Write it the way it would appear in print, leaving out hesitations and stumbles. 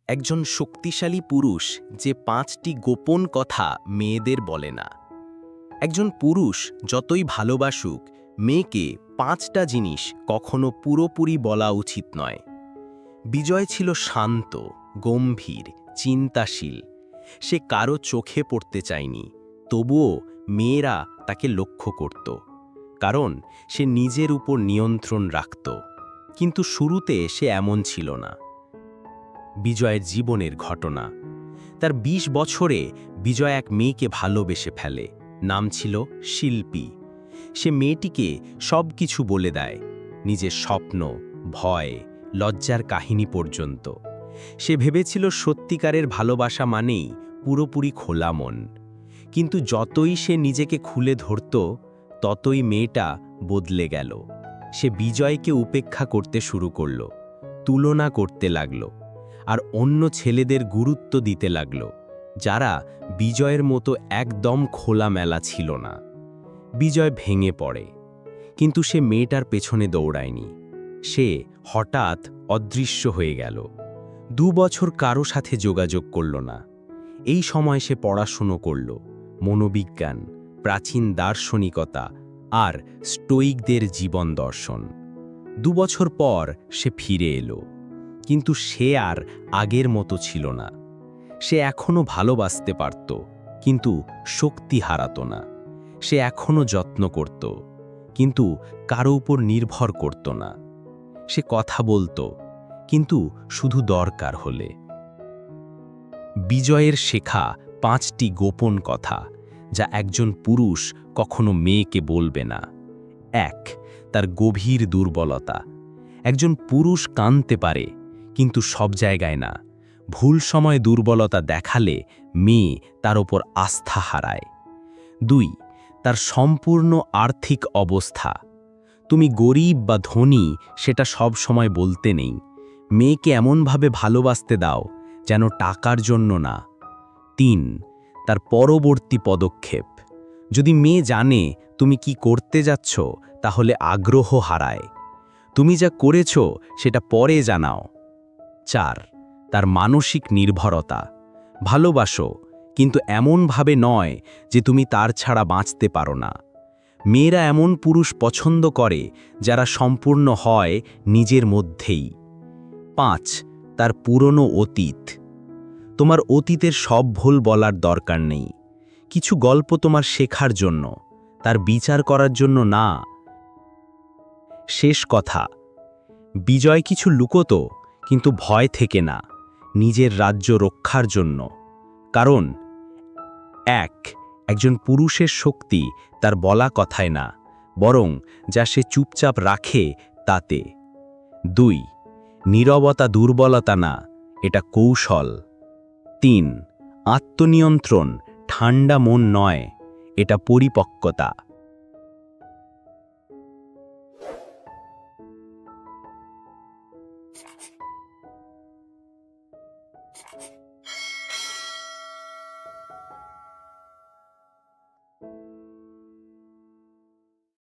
একজন শক্তিশালী পুরুষ যে ৫টি গোপন কথা মেয়েদের বলে না। একজন পুরুষ যতই ভালোবাসুক, মেয়েকে ৫টা জিনিস কখনো পুরোপুরি বলা উচিত নয়। বিজয় ছিল শান্ত, গম্ভীর, চিন্তাশীল। সে কারো চোখে পড়তে চায়নি, তবুও মেয়েরা তাকে লক্ষ্য করত, কারণ সে নিজের উপর নিয়ন্ত্রণ রাখত। কিন্তু শুরুতে সে এমন ছিল না। বিজয়ের জীবনের ঘটনা। তার ২০ বছরে বিজয় এক মেয়েকে ভালোবেসে ফেলে। নাম ছিল শিল্পী। সে মেয়েটিকে সব কিছু বলে দেয়, নিজের স্বপ্ন, ভয়, লজ্জার কাহিনী পর্যন্ত। সে ভেবেছিল সত্যিকারের ভালোবাসা মানেই পুরোপুরি খোলা মন। কিন্তু যতই সে নিজেকে খুলে ধরত, ততই মেয়েটা বদলে গেল। সে বিজয়কে উপেক্ষা করতে শুরু করল, তুলনা করতে লাগল, আর অন্য ছেলেদের গুরুত্ব দিতে লাগল, যারা বিজয়ের মতো একদম খোলামেলা ছিল না। বিজয় ভেঙে পড়ে, কিন্তু সে মেয়েটার পেছনে দৌড়ায়নি। সে হঠাৎ অদৃশ্য হয়ে গেল। ২ বছর কারো সাথে যোগাযোগ করল না। এই সময় সে পড়াশুনো করল, মনোবিজ্ঞান, প্রাচীন দার্শনিকতা আর স্টোইকদের জীবন দর্শন। ২ বছর পর সে ফিরে এলো, কিন্তু সে আর আগের মতো ছিল না। সে এখনো ভালোবাসতে পারত, কিন্তু শক্তি হারাতো না। সে এখনো যত্ন করত, কিন্তু কারো উপর নির্ভর করত না। সে কথা বলতো, কিন্তু শুধু দরকার হলে। বিজয়ের শেখা ৫টি গোপন কথা, যা একজন পুরুষ কখনো মেয়েকে বলবে না। ১. তার গভীর দুর্বলতা। একজন পুরুষ কাঁদতে পারে, কিন্তু সব জায়গায় না। ভুল সময় দুর্বলতা দেখালে মেয়ে তার ওপর আস্থা হারায়। ২. তার সম্পূর্ণ আর্থিক অবস্থা। তুমি গরিব বা ধনী সেটা সব সময় বলতে নেই। মেয়েকে এমনভাবে ভালোবাসতে দাও যেন টাকার জন্য না। ৩. তার পরবর্তী পদক্ষেপ। যদি মেয়ে জানে তুমি কি করতে যাচ্ছ, তাহলে আগ্রহ হারায়। তুমি যা করেছ সেটা পরে জানাও। ৪. তার মানসিক নির্ভরতা। ভালোবাসো, কিন্তু এমনভাবে নয় যে তুমি তার ছাড়া বাঁচতে পারো না। মেয়েরা এমন পুরুষ পছন্দ করে যারা সম্পূর্ণ হয় নিজের মধ্যেই। ৫. তার পুরনো অতীত। তোমার অতীতের সব ভুল বলার দরকার নেই। কিছু গল্প তোমার শেখার জন্য, তার বিচার করার জন্য না। শেষ কথা, বিজয় কিছু লুকোতো, কিন্তু ভয় থেকে না, নিজের রাজ্য রক্ষার জন্য। কারণ ১. একজন পুরুষের শক্তি তার বলা কথায় না, বরং যা সে চুপচাপ রাখে তাতে। ২. নীরবতা দুর্বলতা না, এটা কৌশল। ৩. আত্মনিয়ন্ত্রণ ঠান্ডা মন নয়, এটা পরিপক্কতা।